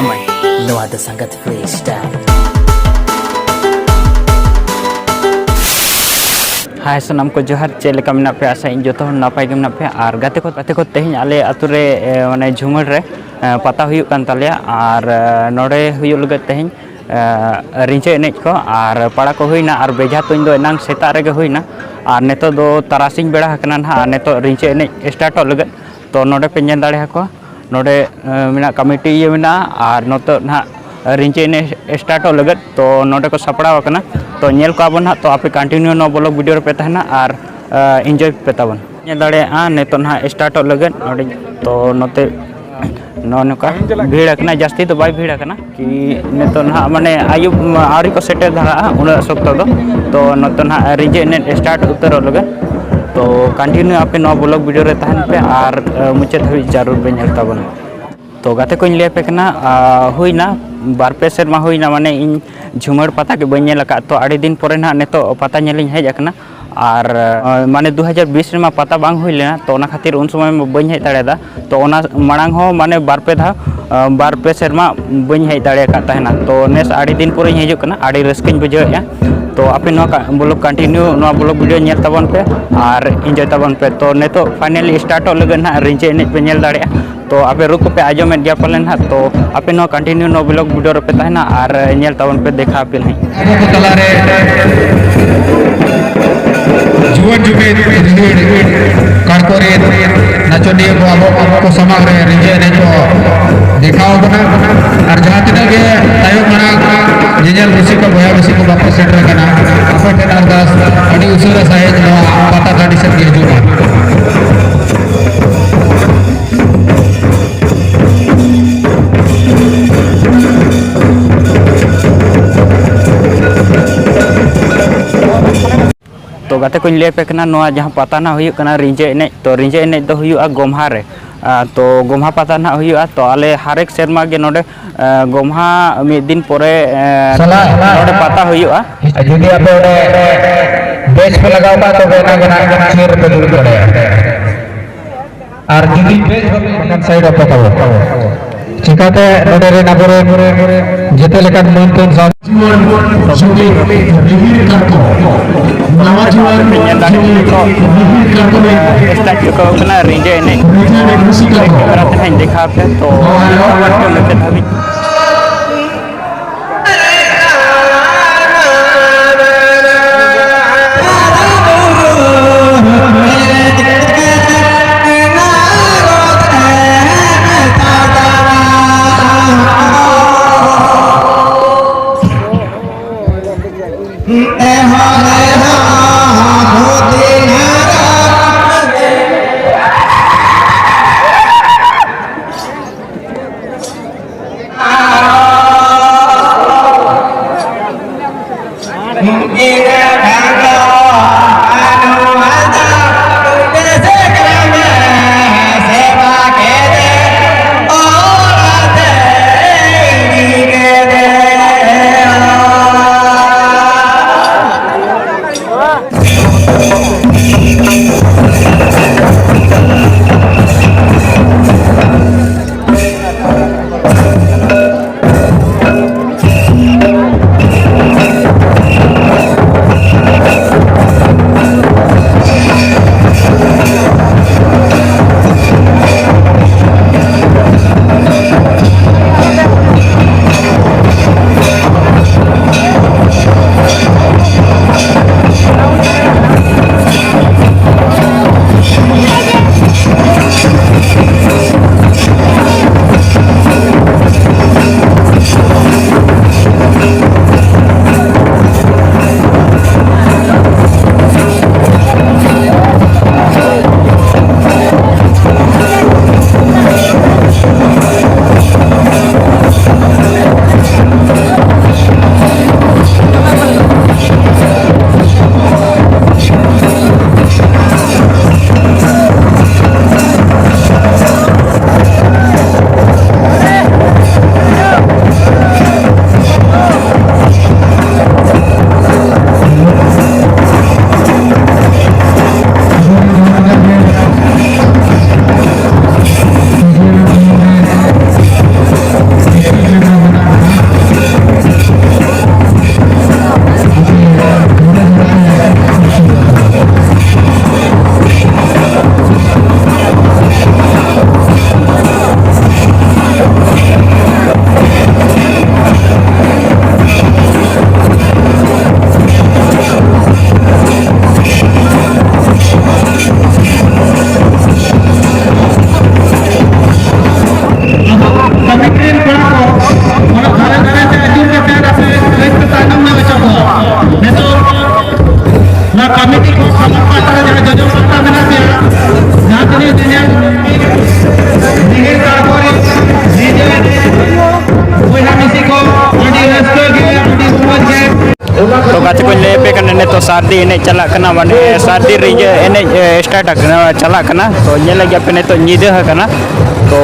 Damai, no ada sangat freestyle. Hai sanam ko johar chele ka mena pe asa in joto napai ge mena pe ar gate ko tehin ale ature mane झुमर re pata huyuk kan talia ar node huyuk lagat tehin rinche enej ko ar para ko huina ar beja tuñ do enang seta rege huina ar neto do tarasing beda hakana ha neto rinche enej start lagat to node pe nyel dare hako node mena committee ye mena ar noto na rinche enej start lagat to node ko sapra wakana तो nail को आबन तो आपे continue नो blog video रे पेता और enjoy पेताबन ने दाड़े नेतो ना स्टार्ट लगन तो नोते नका भीड़ कना जास्ती तो बाय भीड़ कना कि नेतो ना माने आयु आरी को सेटे धरा उन सप्ताह तो नतो ना रिजे ने स्टार्ट उतर लगन तो कंटिन्यू आपे नो ब्लॉग वीडियो रे तहन पे और मुचे धबी जरूर बे नेलताबन तो गाते को ले पे कना हुईना बार पे सेरमा हुईना माने इन झुमर पता के बन लगा तो आड़ी दिन पर ना नेतो पता नेलिंग हेज अकना और माने 2020 रे मा पता बांग हुई लेना तो ना खातिर उन समय में बन हेज दाड़ेदा तो ओना मांग हो माने बार पे सेरमा बन हेज दाड़े का तहना तो नेस आड़ी दिन पर हेज कना आड़ी रस्किन बुझेया तो आपे नो ब्लॉग कंटिन्यू नो ब्लॉग वीडियो नेल तबन पे और एंजॉय तबन पे तो नेतो फाइनली स्टार्ट लगन ना रिंचे एने पे नेल दाड़े तो आपे रुक पे आजम गया पलन हा तो आपे नो कंटिन्यू नो ब्लॉग वीडियो रे पे तहना और नेल तबन पे देखा पे नहीं तलारे जुवन जुबे कारपोरेट नाचोनिया को अब को समाग रे रिंजे ने को दिखाओ बना और जहां तक के तायो मना जेजल मुसी को भया मुसी को वापस सेंटर करना अपन अरदास अडी उसूरा साहेब नो पता गाड़ी से दिए जुना तो गाते को ले पे कना नोआ जहां पता ना हुई कना रिंजे एने तो रिंजे एने तो हुई गोमहा रे तो गोमहा पता ना हुई तो आले हरेक शर्मा के नोडे गोमहा मिद दिन परे नोडे पता हुई यदि आप बेच पे लगाओ तो बेना गना चेयर पे दूर पड़े और यदि बेच पे साइड पे लगाओ चिकाते नोडे रे नबरे जेते लेकन मेंटेन सब सुबे रिवीर करतो नवा जीवन स्टैचू को कना रिंजे एने देखा पे तो boya misi ko adi rasto ge adi umaj ge तो गाते को ले पे करने तो शादी ने चला करना माने शादी रिंजे एने स्टार्ट करना चला करना तो ये लगे अपने तो नीदे है करना तो